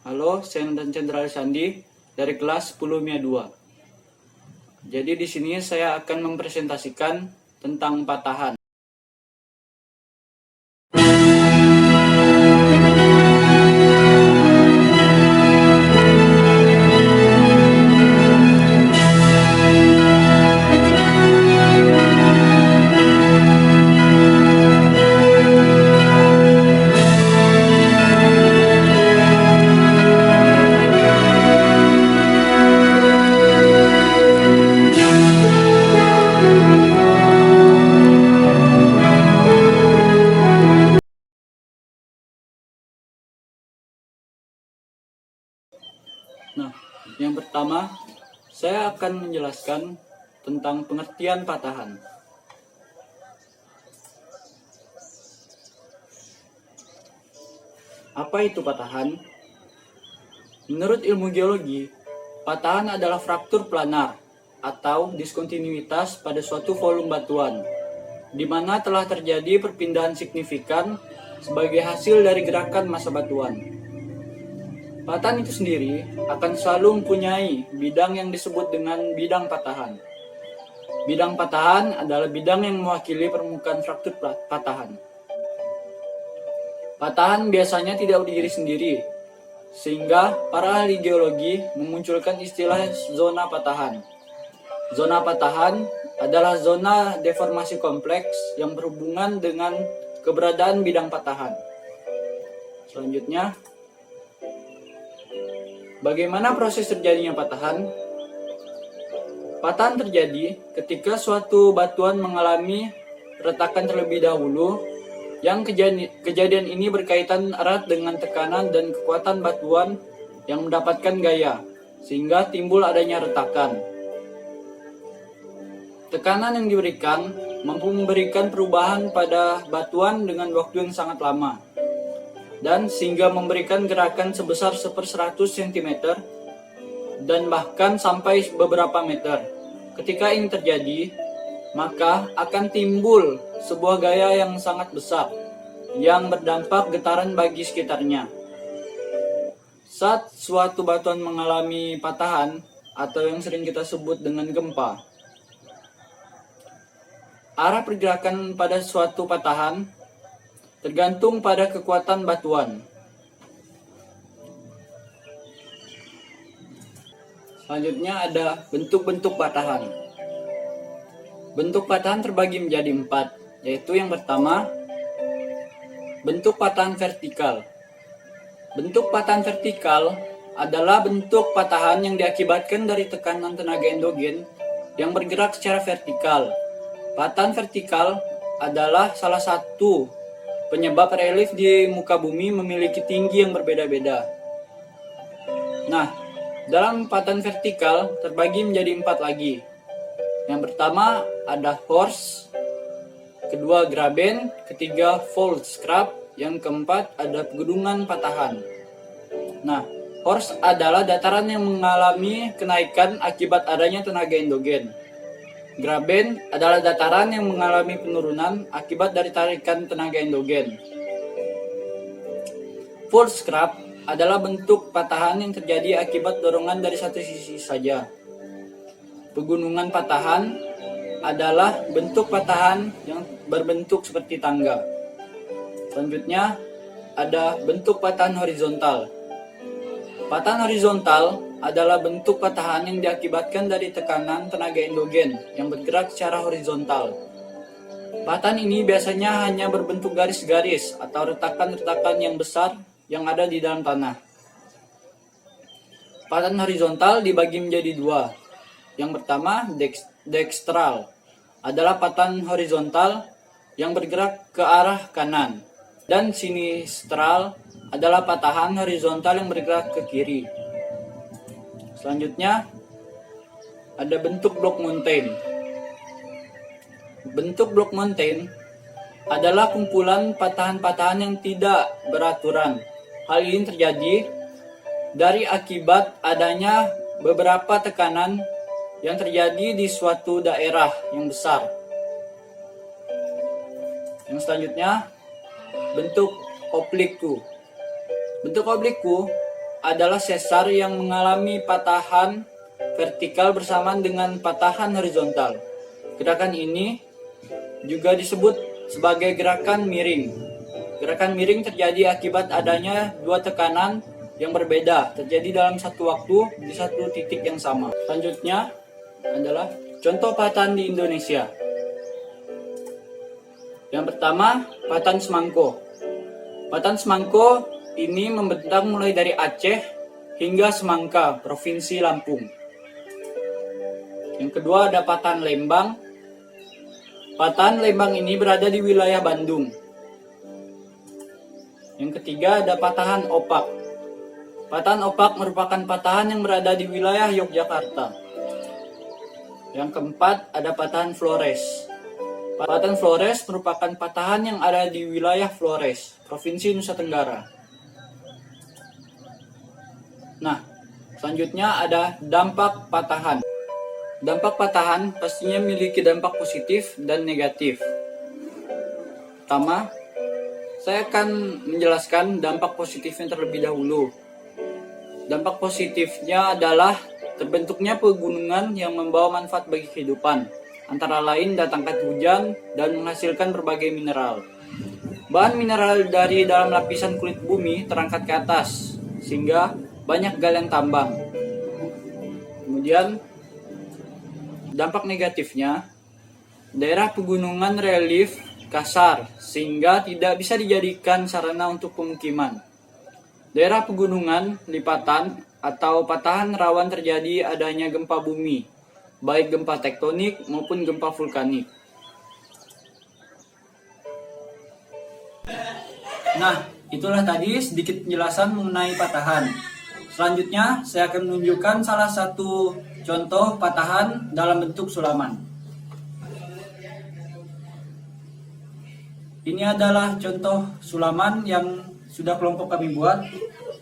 Halo, saya Nandan Chandra Sandi dari kelas 10 MIA 2. Jadi di sini saya akan mempresentasikan tentang patahan. Nah, yang pertama, saya akan menjelaskan tentang pengertian patahan. Apa itu patahan? Menurut ilmu geologi, patahan adalah fraktur planar atau diskontinuitas pada suatu volume batuan, di mana telah terjadi perpindahan signifikan sebagai hasil dari gerakan massa batuan. Patahan itu sendiri akan selalu mempunyai bidang yang disebut dengan bidang patahan. Bidang patahan adalah bidang yang mewakili permukaan fraktur patahan. Patahan biasanya tidak berdiri sendiri, sehingga para ahli geologi memunculkan istilah zona patahan. Zona patahan adalah zona deformasi kompleks yang berhubungan dengan keberadaan bidang patahan. Selanjutnya, bagaimana proses terjadinya patahan? Patahan terjadi ketika suatu batuan mengalami retakan terlebih dahulu, yang kejadian ini berkaitan erat dengan tekanan dan kekuatan batuan yang mendapatkan gaya, sehingga timbul adanya retakan. Tekanan yang diberikan mampu memberikan perubahan pada batuan dengan waktu yang sangat lama, dan sehingga memberikan gerakan sebesar 1/100 cm dan bahkan sampai beberapa meter. Ketika ini terjadi, maka akan timbul sebuah gaya yang sangat besar yang berdampak getaran bagi sekitarnya. Saat suatu batuan mengalami patahan atau yang sering kita sebut dengan gempa, arah pergerakan pada suatu patahan tergantung pada kekuatan batuan. Selanjutnya ada bentuk-bentuk patahan. Bentuk patahan terbagi menjadi 4, yaitu yang pertama, bentuk patahan vertikal. Bentuk patahan vertikal adalah bentuk patahan yang diakibatkan dari tekanan tenaga endogen yang bergerak secara vertikal. Patahan vertikal adalah salah satu penyebab relief di muka bumi memiliki tinggi yang berbeda-beda. Nah, dalam patahan vertikal terbagi menjadi 4 lagi. Yang pertama ada horst, kedua graben, ketiga fault scarp, yang keempat ada pegunungan patahan. Nah, horst adalah dataran yang mengalami kenaikan akibat adanya tenaga endogen. Graben adalah dataran yang mengalami penurunan akibat dari tarikan tenaga endogen. Fault scarp adalah bentuk patahan yang terjadi akibat dorongan dari satu sisi saja. Pegunungan patahan adalah bentuk patahan yang berbentuk seperti tangga. Selanjutnya ada bentuk patahan horizontal. Patahan horizontal adalah bentuk patahan yang diakibatkan dari tekanan tenaga endogen yang bergerak secara horizontal. Patahan ini biasanya hanya berbentuk garis-garis atau retakan-retakan yang besar yang ada di dalam tanah. Patahan horizontal dibagi menjadi 2. Yang pertama, dekstral adalah patahan horizontal yang bergerak ke arah kanan, dan sinistral adalah patahan horizontal yang bergerak ke kiri. Selanjutnya, ada bentuk block mountain. Bentuk block mountain adalah kumpulan patahan-patahan yang tidak beraturan. Hal ini terjadi dari akibat adanya beberapa tekanan yang terjadi di suatu daerah yang besar. Yang selanjutnya, bentuk obliku. Bentuk obliku adalah sesar yang mengalami patahan vertikal bersamaan dengan patahan horizontal. Gerakan ini juga disebut sebagai gerakan miring. Gerakan miring terjadi akibat adanya dua tekanan yang berbeda terjadi dalam satu waktu di satu titik yang sama. Selanjutnya adalah contoh patahan di Indonesia. Yang pertama, patahan Semangko. Patahan Semangko ini membentang mulai dari Aceh hingga Semangka, Provinsi Lampung. Yang kedua ada patahan Lembang. Patahan Lembang ini berada di wilayah Bandung. Yang ketiga ada patahan Opak. Patahan Opak merupakan patahan yang berada di wilayah Yogyakarta. Yang keempat ada patahan Flores. Patahan Flores merupakan patahan yang ada di wilayah Flores, Provinsi Nusa Tenggara. Nah, selanjutnya ada dampak patahan. Dampak patahan pastinya memiliki dampak positif dan negatif. Pertama, saya akan menjelaskan dampak positifnya terlebih dahulu. Dampak positifnya adalah terbentuknya pegunungan yang membawa manfaat bagi kehidupan, antara lain datangkan hujan dan menghasilkan berbagai mineral. Bahan mineral dari dalam lapisan kulit bumi terangkat ke atas, sehingga banyak galian tambang. Kemudian, dampak negatifnya, daerah pegunungan relief kasar, sehingga tidak bisa dijadikan sarana untuk pemukiman. Daerah pegunungan, lipatan, atau patahan rawan terjadi adanya gempa bumi, baik gempa tektonik maupun gempa vulkanik. Nah, itulah tadi sedikit penjelasan mengenai patahan. Selanjutnya, saya akan menunjukkan salah satu contoh patahan dalam bentuk sulaman. Ini adalah contoh sulaman yang sudah kelompok kami buat.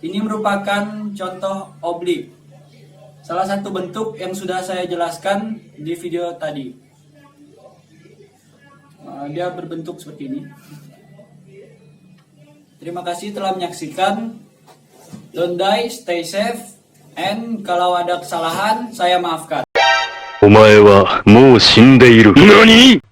Ini merupakan contoh oblik. Salah satu bentuk yang sudah saya jelaskan di video tadi. Dia berbentuk seperti ini. Terima kasih telah menyaksikan. Don't die, stay safe, and kalau ada kesalahan, saya maafkan. お前はもう死んでいる。何？